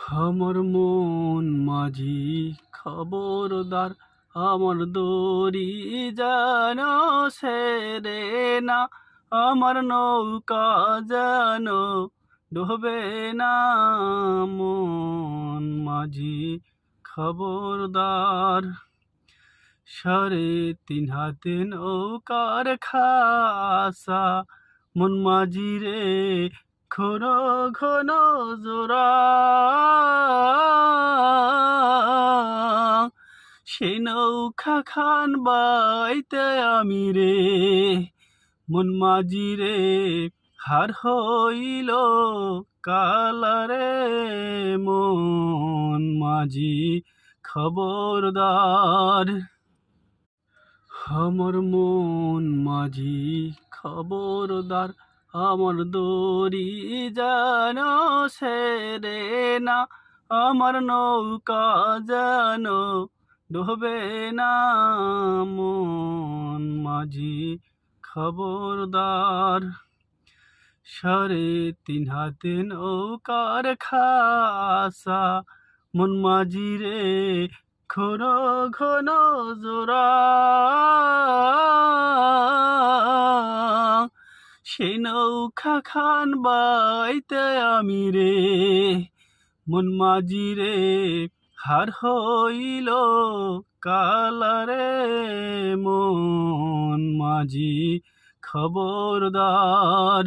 আমার মন মাঝি খবরদার, আমার দড়ি যেন ছেড়ে না, আমার নৌকা যেন ডুবে না। মন মাঝি খবরদার, 3.5 হাতে নৌকার খাসা, মন মাঝি রে ঘন ঘন জোড়া, সেই নৌকা খান বাইতে আমি রে, মন মাঝি রে হার হইল কালারে। মন মাঝি খবরদার, আমার মন মাঝি খবরদার, আমার দড়ি যেন ছেড়ে না, আমার নৌকা যেন ডুবে না। মন মাঝি খবরদার, 3.5 হাতে নৌকার খাসা, মন মাঝি রে ঘন ঘন জোড়া, সেই নৌকা খান বাইতে আমি রে, মন মাঝি রে হার হইল কালারে। মন মাঝি খবরদার।